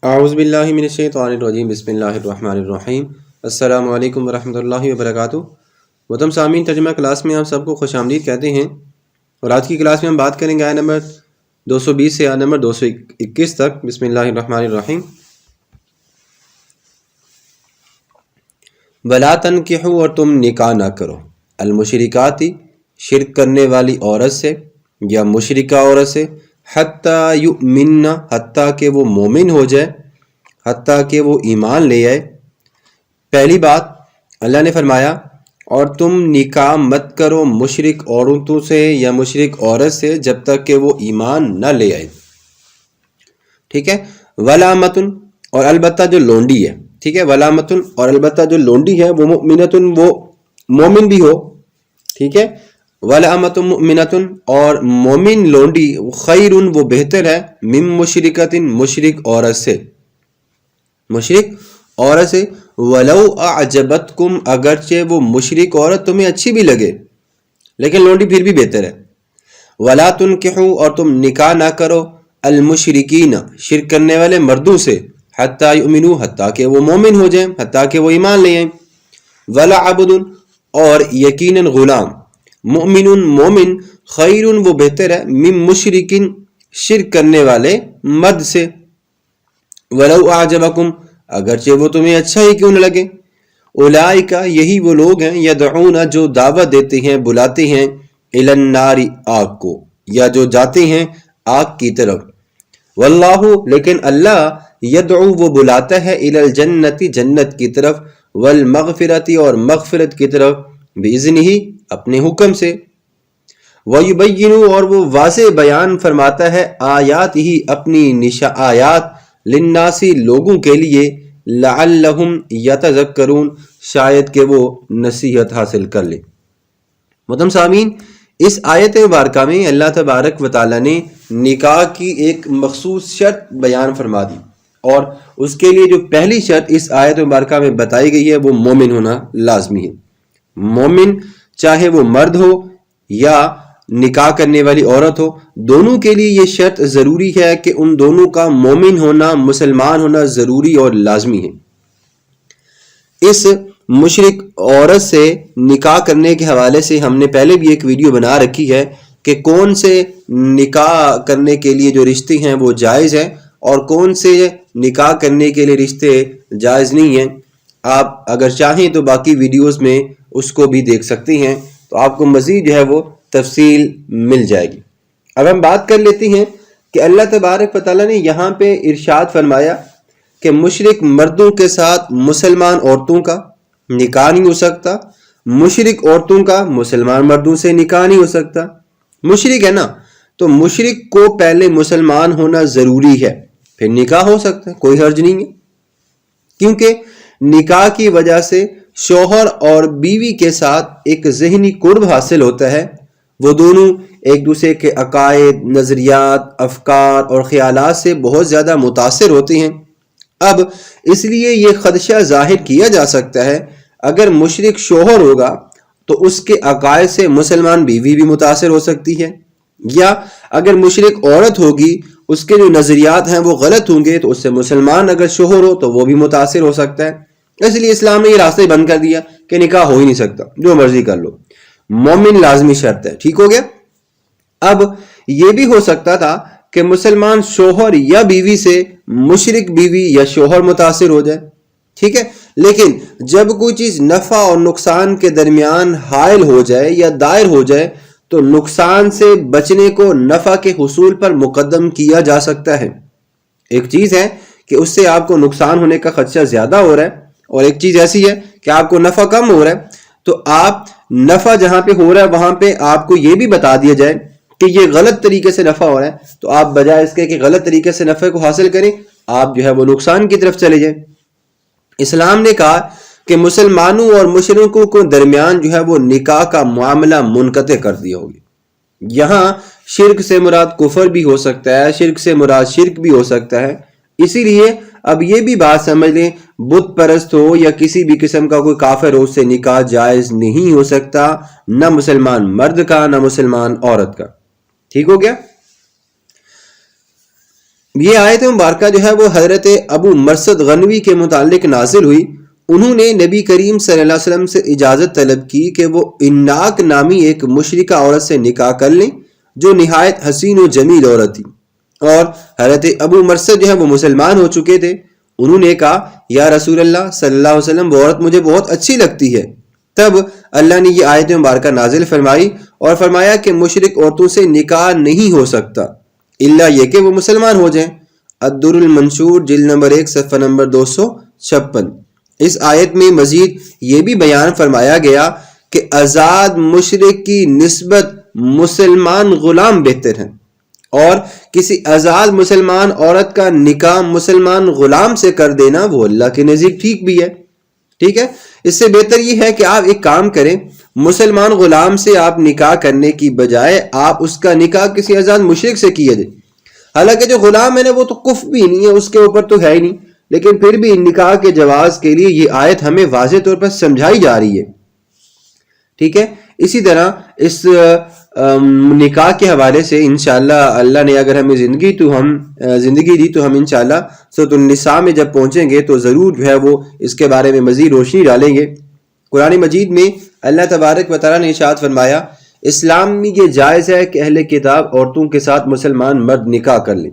اعوذ باللہ من الشیطان الرجیم بسم اللہ الرحمن الرحیم السلام علیکم ورحمۃ اللہ وبرکاتہ۔ محترم سامعین، ترجمہ کلاس میں آپ سب کو خوش آمدید کہتے ہیں، اور آج کی کلاس میں ہم بات کریں گے آیت نمبر 220 سے آیت نمبر 221 تک۔ بسم اللہ الرحمن الرحیم۔ ولا تنکحوا، اور تم نکاح نہ کرو، المشرکاتی، شرک کرنے والی عورت سے یا مشرکہ عورت سے، حتیٰ یؤمنن، حتیٰ کہ وہ مومن ہو جائے، حتیٰ کہ وہ ایمان لے آئے۔ پہلی بات اللہ نے فرمایا اور تم نکاح مت کرو مشرک عورتوں سے یا مشرک عورت سے جب تک کہ وہ ایمان نہ لے آئے، ٹھیک ہے۔ ولامتن، اور البتہ جو لونڈی ہے، ٹھیک ہے، ولامتن، اور البتہ جو لونڈی ہے، وہ مؤمنتن، وہ مومن بھی ہو، ٹھیک ہے۔ ولامۃ مؤمنۃ، اور مومن لونڈی، خیر، وہ بہتر ہے، من مشرکۃ، مشرک عورت سے، مشرک عورت سے، ولو اعجبتکم، اگرچہ وہ مشرک عورت تمہیں اچھی بھی لگے لیکن لونڈی پھر بھی بہتر ہے۔ ولا تنکحوا، اور تم نکاح نہ کرو، المشرکین، شرک کرنے والے مردوں سے، حتیٰ یؤمنوا، حتیٰ کہ وہ مومن ہو جائیں، حتیٰ کہ وہ ایمان لے آئیں۔ ولعبد، اور یقیناً غلام، مؤمن، مومن، خیر، وہ بہتر ہے، من مشرکین، شرک کرنے والے مرد سے، ولو اعجبکم، اگرچہ وہ تمہیں اچھا ہی کیوں نہ لگے۔ اولئک، یہی وہ لوگ ہیں، یدعون، جو دعوت دیتے ہیں، بلاتے ہیں، الی النار، آگ کو، یا جو جاتے ہیں آگ کی طرف۔ واللہ، لیکن اللہ، یدعو، وہ بلاتا ہے، الی الجنت، جنت کی طرف، والمغفرت، اور مغفرت کی طرف، باذنہ، اپنے حکم سے، وَيُبَيِّنُ، اور وہ واضح بیان فرماتا ہے، آیات ہی، اپنی آیات، للناس، لوگوں کے لیے، لعلہم یتذکرون، شاید کہ وہ نصیحت حاصل کر لیں۔ محترم سامعین، اس آیت مبارکہ میں اللہ تبارک و تعالیٰ نے نکاح کی ایک مخصوص شرط بیان فرما دی، اور اس کے لیے جو پہلی شرط اس آیت مبارکہ میں بتائی گئی ہے وہ مومن ہونا لازمی ہے۔ مومن، چاہے وہ مرد ہو یا نکاح کرنے والی عورت ہو، دونوں کے لیے یہ شرط ضروری ہے کہ ان دونوں کا مومن ہونا، مسلمان ہونا ضروری اور لازمی ہے۔ اس مشرک عورت سے نکاح کرنے کے حوالے سے ہم نے پہلے بھی ایک ویڈیو بنا رکھی ہے کہ کون سے نکاح کرنے کے لیے جو رشتے ہیں وہ جائز ہیں اور کون سے نکاح کرنے کے لیے رشتے جائز نہیں ہیں۔ آپ اگر چاہیں تو باقی ویڈیوز میں اس کو بھی دیکھ سکتے ہیں، تو آپ کو مزید جو ہے وہ تفصیل مل جائے گی۔ اب ہم بات کر لیتے ہیں کہ اللہ تبارک و تعالیٰ نے یہاں پہ ارشاد فرمایا کہ مشرک مردوں کے ساتھ مسلمان عورتوں کا نکاح نہیں ہو سکتا، مشرک عورتوں کا مسلمان مردوں سے نکاح نہیں ہو سکتا۔ مشرک ہے نا، تو مشرک کو پہلے مسلمان ہونا ضروری ہے، پھر نکاح ہو سکتا ہے، کوئی حرج نہیں ہے، کیونکہ نکاح کی وجہ سے شوہر اور بیوی کے ساتھ ایک ذہنی قرب حاصل ہوتا ہے، وہ دونوں ایک دوسرے کے عقائد، نظریات، افکار اور خیالات سے بہت زیادہ متاثر ہوتے ہیں۔ اب اس لیے یہ خدشہ ظاہر کیا جا سکتا ہے، اگر مشرک شوہر ہوگا تو اس کے عقائد سے مسلمان بیوی بھی متاثر ہو سکتی ہے، یا اگر مشرک عورت ہوگی اس کے جو نظریات ہیں وہ غلط ہوں گے تو اس سے مسلمان اگر شوہر ہو تو وہ بھی متاثر ہو سکتا ہے۔ اس لیے اسلام نے یہ راستہ بند کر دیا کہ نکاح ہو ہی نہیں سکتا، جو مرضی کر لو، مومن لازمی شرط ہے، ٹھیک ہو گیا۔ اب یہ بھی ہو سکتا تھا کہ مسلمان شوہر یا بیوی سے مشرک بیوی یا شوہر متاثر ہو جائے، ٹھیک ہے، لیکن جب کوئی چیز نفع اور نقصان کے درمیان حائل ہو جائے یا دائر ہو جائے تو نقصان سے بچنے کو نفع کے حصول پر مقدم کیا جا سکتا ہے۔ ایک چیز ہے کہ اس سے آپ کو نقصان ہونے کا خدشہ زیادہ ہو رہا ہے، اور ایک چیز ایسی ہے کہ آپ کو نفع کم ہو رہا ہے، تو آپ نفع جہاں پہ ہو رہا ہے وہاں پہ آپ کو یہ بھی بتا دیا جائے کہ یہ غلط طریقے سے نفع ہو رہا ہے، تو آپ بجائے اس کے کہ غلط طریقے سے نفع کو حاصل کریں، آپ جو ہے وہ نقصان کی طرف چلے جائیں۔ اسلام نے کہا کہ مسلمانوں اور مشرکوں کو درمیان جو ہے وہ نکاح کا معاملہ منقطع کر دیا ہوگا۔ یہاں شرک سے مراد کفر بھی ہو سکتا ہے، شرک سے مراد شرک بھی ہو سکتا ہے، اسی لیے اب یہ بھی بات سمجھ لیں، بت پرست ہو یا کسی بھی قسم کا کوئی کافر ہو، اس سے نکاح جائز نہیں ہو سکتا، نہ مسلمان مرد کا نہ مسلمان عورت کا، ٹھیک ہو گیا۔ یہ آیت مبارکہ جو ہے وہ حضرت ابو مرثد غنوی کے متعلق نازل ہوئی. انہوں نے نبی کریم صلی اللہ علیہ وسلم سے اجازت طلب کی کہ وہ اناک نامی ایک مشرکہ عورت سے نکاح کر لیں جو نہایت حسین و جمیل عورت تھی. اور حضرت ابو مرثد جو ہے وہ مسلمان ہو چکے تھے. انہوں نے کہا یا رسول اللہ صلی اللہ علیہ وسلم وہ عورت مجھے بہت اچھی لگتی ہے. تب اللہ نے یہ آیت مبارکہ نازل فرمائی اور فرمایا کہ مشرک عورتوں سے نکاح نہیں ہو سکتا الا یہ کہ وہ مسلمان ہو جائیں. الدر المنشور جلد نمبر 1 صفحہ نمبر 256. اس آیت میں مزید یہ بھی بیان فرمایا گیا کہ آزاد مشرک کی نسبت مسلمان غلام بہتر ہیں اور کسی آزاد مسلمان عورت کا نکاح مسلمان غلام سے کر دینا وہ اللہ کے نزدیک ٹھیک بھی ہے. ٹھیک ہے، اس سے بہتر یہ ہے کہ آپ ایک کام کریں، مسلمان غلام سے آپ نکاح کرنے کی بجائے آپ اس کا نکاح کسی آزاد مشرک سے کیے دیں. حالانکہ جو غلام ہے نا وہ تو کفر بھی نہیں ہے، اس کے اوپر تو ہے ہی نہیں، لیکن پھر بھی نکاح کے جواز کے لیے یہ آیت ہمیں واضح طور پر سمجھائی جا رہی ہے. ٹھیک ہے، اسی طرح اس نکاح کے حوالے سے انشاءاللہ اللہ نے اگر ہمیں زندگی دی تو ہم انشاءاللہ سورۃ النساء میں جب پہنچیں گے تو ضرور جو ہے وہ اس کے بارے میں مزید روشنی ڈالیں گے. قرآن مجید میں اللہ تبارک و تعالیٰ نے ارشاد فرمایا اسلام میں یہ جائز ہے کہ اہل کتاب عورتوں کے ساتھ مسلمان مرد نکاح کر لیں،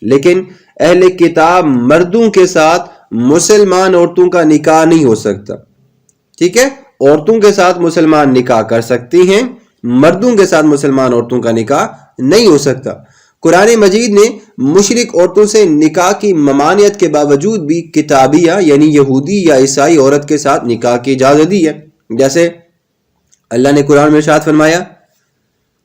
لیکن اہل کتاب مردوں کے ساتھ مسلمان عورتوں کا نکاح نہیں ہو سکتا. ٹھیک ہے، عورتوں کے ساتھ مسلمان نکاح کر سکتی ہیں، مردوں کے ساتھ مسلمان عورتوں کا نکاح نہیں ہو سکتا. قرآن مجید نے مشرک عورتوں سے نکاح کی ممانعت کے باوجود بھی کتابیہ یعنی یہودی یا عیسائی عورت کے ساتھ نکاح کی اجازت دی ہے. جیسے اللہ نے قرآن میں ارشاد فرمایا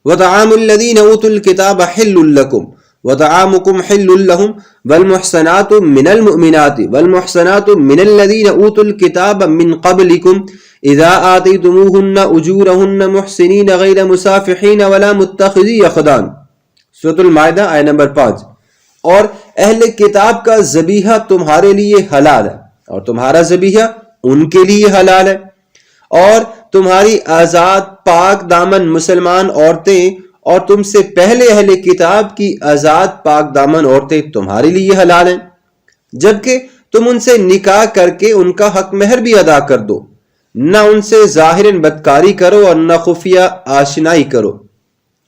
وَطَعَامُ الَّذِينَ أُوتُوا الْكِتَابَ حِلٌّ لَكُمْ وَطَعَامُكُمْ حِلٌّ لَهُمْ وَالْمُحْصَنَاتُ مِنَ الْمُؤْمِنَاتِ وَالْمُحْصَنَاتُ مِنَ الَّذِينَ أُوتُوا الْكِتَابَ مِنْ قَبْلِكُمْ إِذَا آتَيْتُمُوهُنَّ أُجُورَهُنَّ مُحْسِنِينَ غَيْرَ مُسَافِحِينَ وَلَا مُتَّخِذِي أَخْدَانٍ. سورۃ المائدہ آیت نمبر 5. اور اہل کتاب کا ذبیحہ تمہارے لیے حلال ہے اور تمہارا ذبیحہ ان کے لیے حلال ہے، اور تمہاری آزاد پاک دامن مسلمان عورتیں اور تم سے پہلے اہل کتاب کی آزاد پاک دامن عورتیں تمہارے لیے حلال ہیں، جبکہ تم ان سے نکاح کر کے ان کا حق مہر بھی ادا کر دو، نہ ان سے ظاہراً بدکاری کرو اور نہ خفیہ آشنائی کرو.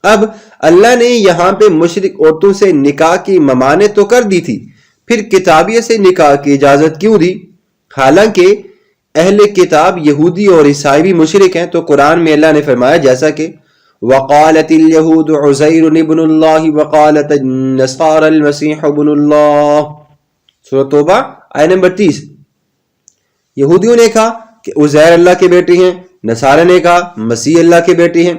اب اللہ نے یہاں پہ مشرک عورتوں سے نکاح کی ممانعت تو کر دی تھی، پھر کتابیہ سے نکاح کی اجازت کیوں دی؟ حالانکہ اہل کتاب یہودی اور عیسائی بھی مشرک ہیں. تو قرآن میں اللہ نے فرمایا جیسا کہ وقالت اليهود عزیر ابن اللہ وقالت النصارى المسیح ابن اللہ. سورۃ توبہ آیت نمبر 30. یہودیوں نے کہا کہ عزیر اللہ کے بیٹے ہیں، نصارہ نے کہا مسیح اللہ کے بیٹے ہیں.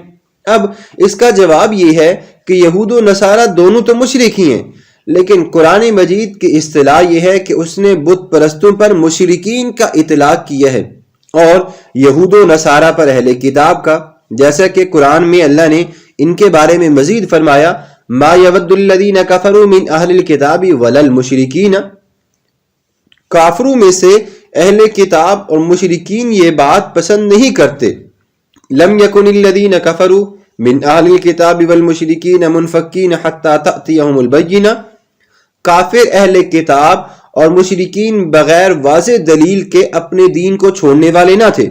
اب اس کا جواب یہ ہے کہ یہود و نصارہ دونوں تو مشرک ہی ہیں، لیکن قرآن مجید کی اصطلاح یہ ہے کہ اس نے بت پرستوں پر مشرکین کا اطلاق کیا ہے اور یہود و نصارہ پر اہل کتاب کا، جیسا کہ قرآن میں اللہ نے ان کے بارے میں مزید فرمایا ما یود الذین کفروا من اہل الکتاب ولا المشرکین. کافروں میں سے اہل کتاب اور مشرکین یہ بات پسند نہیں کرتے. لم یکن الذین کفروا من اہل الکتاب والمشرکین منفکین حتی تأتیہم البینہ. کافر اہل کتاب اور مشرکین بغیر واضح دلیل کے اپنے دین کو چھوڑنے والے نہ تھے.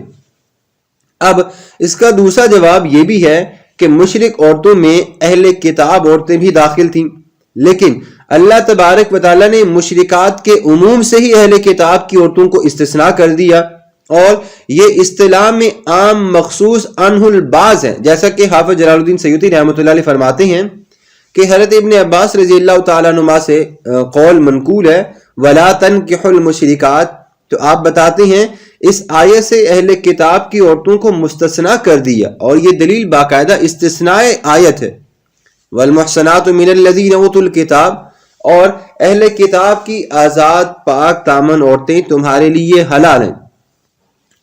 اب اس کا دوسرا جواب یہ بھی ہے کہ مشرک عورتوں میں اہل کتاب عورتیں بھی داخل تھیں، لیکن اللہ تبارک و تعالیٰ نے مشرکات کے عموم سے ہی اہل کتاب کی عورتوں کو استثناء کر دیا، اور یہ اصطلاح میں عام مخصوص عنہ البعض ہے. جیسا کہ حافظ جلال الدین سیوطی رحمۃ اللہ علیہ فرماتے ہیں کہ حضرت ابن عباس رضی اللہ تعالیٰ عنہما سے قول منقول ہے وَلَا تَنْكِحُ الْمُشْرِكَاتِ. تو آپ بتاتے ہیں اس آیت سے اہل کتاب کی عورتوں کو مستثنیٰ کر دیا، اور یہ دلیل باقاعدہ استثناء آیت ہے. وَالْمُحْصَنَاتُ مِنَ الَّذِينَ أُوتُوا الْكِتَابَ، اور اہل کتاب کی آزاد پاک دامن عورتیں تمہارے لیے حلال ہیں.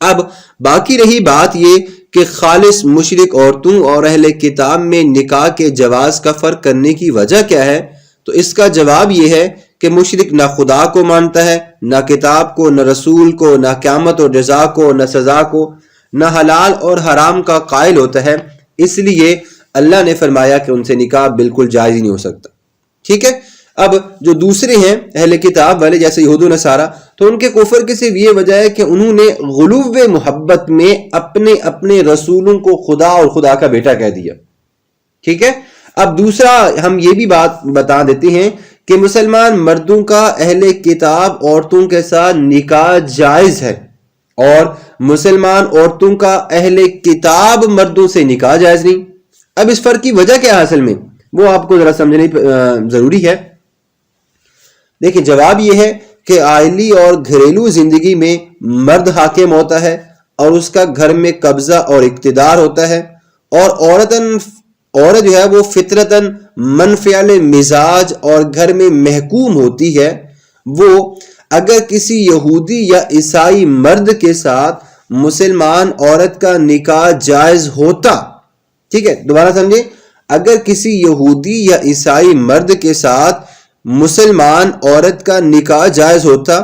اب باقی رہی بات یہ کہ خالص مشرک عورتوں اور اہل کتاب میں نکاح کے جواز کا فرق کرنے کی وجہ کیا ہے؟ تو اس کا جواب یہ ہے کہ مشرک نہ خدا کو مانتا ہے، نہ کتاب کو، نہ رسول کو، نہ قیامت اور جزا کو، نہ سزا کو، نہ حلال اور حرام کا قائل ہوتا ہے. اس لیے اللہ نے فرمایا کہ ان سے نکاح بالکل جائز ہی نہیں ہو سکتا. ٹھیک ہے، اب جو دوسرے ہیں اہل کتاب والے جیسے یہود و نصارہ، تو ان کے کفر کی صرف یہ وجہ ہے کہ انہوں نے غلو محبت میں اپنے اپنے رسولوں کو خدا اور خدا کا بیٹا کہہ دیا. ٹھیک ہے. اب دوسرا ہم یہ بھی بات بتا دیتے ہیں کہ مسلمان مردوں کا اہل کتاب عورتوں کے ساتھ نکاح جائز ہے، اور مسلمان عورتوں کا اہل کتاب مردوں سے نکاح جائز نہیں. اب اس فرق کی وجہ کیا ہے اصل میں، وہ آپ کو ذرا سمجھنے ضروری ہے. دیکھیں جواب یہ ہے کہ عائلی اور گھریلو زندگی میں مرد حاکم ہوتا ہے اور اس کا گھر میں قبضہ اور اقتدار ہوتا ہے، اور عورت جو ہے وہ فطرتاً منفعل مزاج اور گھر میں محکوم ہوتی ہے. وہ اگر کسی یہودی یا عیسائی مرد کے ساتھ مسلمان عورت کا نکاح جائز ہوتا، ٹھیک ہے دوبارہ سمجھیں، اگر کسی یہودی یا عیسائی مرد کے ساتھ مسلمان عورت کا نکاح جائز ہوتا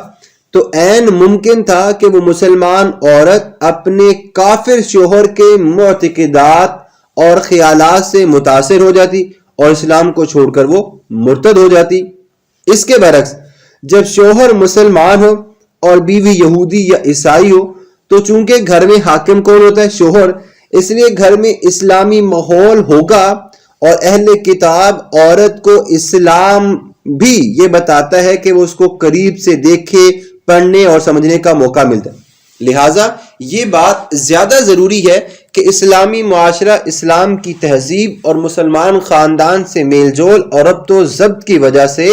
تو عین ممکن تھا کہ وہ مسلمان عورت اپنے کافر شوہر کے معتقدات اور خیالات سے متاثر ہو جاتی اور اسلام کو چھوڑ کر وہ مرتد ہو جاتی. اس کے برعکس جب شوہر مسلمان ہو اور بیوی یہودی یا عیسائی ہو تو چونکہ گھر میں حاکم کون ہوتا ہے؟ شوہر. اس لیے گھر میں اسلامی ماحول ہوگا، اور اہل کتاب عورت کو اسلام بھی یہ بتاتا ہے کہ وہ اس کو قریب سے دیکھے، پڑھنے اور سمجھنے کا موقع ملتا ہے. لہٰذا یہ بات زیادہ ضروری ہے کہ اسلامی معاشرہ اسلام کی تہذیب اور مسلمان خاندان سے میل جول اور ربط و ضبط کی وجہ سے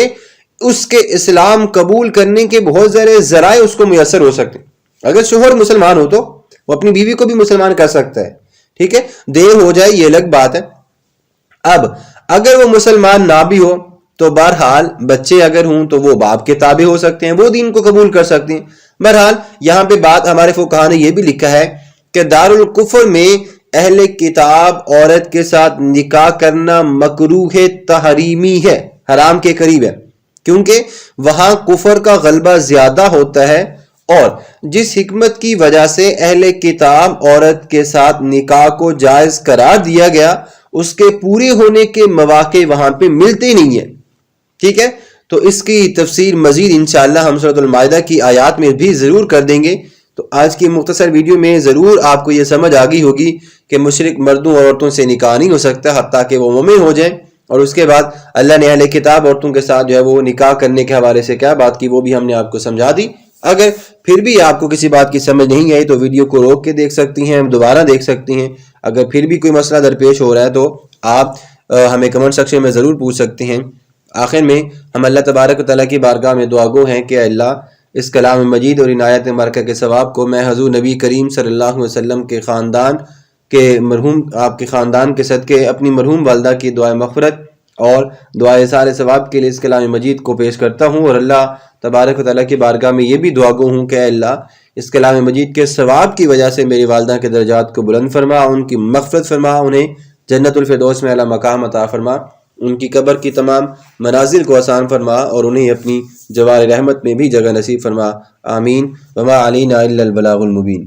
اس کے اسلام قبول کرنے کے بہت سارے ذرائع اس کو میسر ہو سکتے ہیں. اگر شوہر مسلمان ہو تو وہ اپنی بیوی کو بھی مسلمان کر سکتا ہے. ٹھیک ہے، دیر ہو جائے یہ الگ بات ہے. اب اگر وہ مسلمان نہ بھی ہو تو بہرحال بچے اگر ہوں تو وہ باپ کے تابع ہو سکتے ہیں، وہ دین کو قبول کر سکتے ہیں. بہرحال یہاں پہ بات ہمارے فقہا نے یہ بھی لکھا ہے کہ دارالکفر میں اہل کتاب عورت کے ساتھ نکاح کرنا مکروہ تحریمی ہے، حرام کے قریب ہے، کیونکہ وہاں کفر کا غلبہ زیادہ ہوتا ہے، اور جس حکمت کی وجہ سے اہل کتاب عورت کے ساتھ نکاح کو جائز قرار دیا گیا اس کے پورے ہونے کے مواقع وہاں پہ ملتے نہیں ہیں. ٹھیک ہے، تو اس کی تفسیر مزید انشاءاللہ ہم سورۃ المائدہ کی آیات میں بھی ضرور کر دیں گے. تو آج کی مختصر ویڈیو میں ضرور آپ کو یہ سمجھ آ گئی ہوگی کہ مشرک مردوں اور عورتوں سے نکاح نہیں ہو سکتا حتیٰ کہ وہ مومن ہو جائیں. اور اس کے بعد اللہ نے اہل کتاب عورتوں کے ساتھ جو ہے وہ نکاح کرنے کے حوالے سے کیا بات کی وہ بھی ہم نے آپ کو سمجھا دی. اگر پھر بھی آپ کو کسی بات کی سمجھ نہیں آئی تو ویڈیو کو روک کے دیکھ سکتی ہیں، دوبارہ دیکھ سکتی ہیں. اگر پھر بھی کوئی مسئلہ درپیش ہو رہا ہے تو آپ ہمیں کمنٹ سیکشن میں ضرور پوچھ سکتے ہیں. آخر میں ہم اللہ تبارک و تعالیٰ کی بارگاہ میں دعا گو ہیں کہ اللہ اس کلام مجید اور عنایت مبارکہ کے ثواب کو میں حضور نبی کریم صلی اللہ علیہ وسلم کے خاندان کے مرحوم آپ کے خاندان کے صدقے اپنی مرحوم والدہ کی دعائے مغفرت اور دعائے اظہار ثواب کے لیے اس کلام مجید کو پیش کرتا ہوں. اور اللہ تبارک و تعالیٰ کی بارگاہ میں یہ بھی دعا گو ہوں کہ اللہ اس کلام مجید کے ثواب کی وجہ سے میری والدہ کے درجات کو بلند فرما، ان کی مغفرت فرما، انہیں جنت الفردوس میں اعلیٰ مقام عطا فرما، ان کی قبر کی تمام منازل کو آسان فرما اور انہیں اپنی جوار رحمت میں بھی جگہ نصیب فرما. آمین. وما علینا الا البلاغ المبین.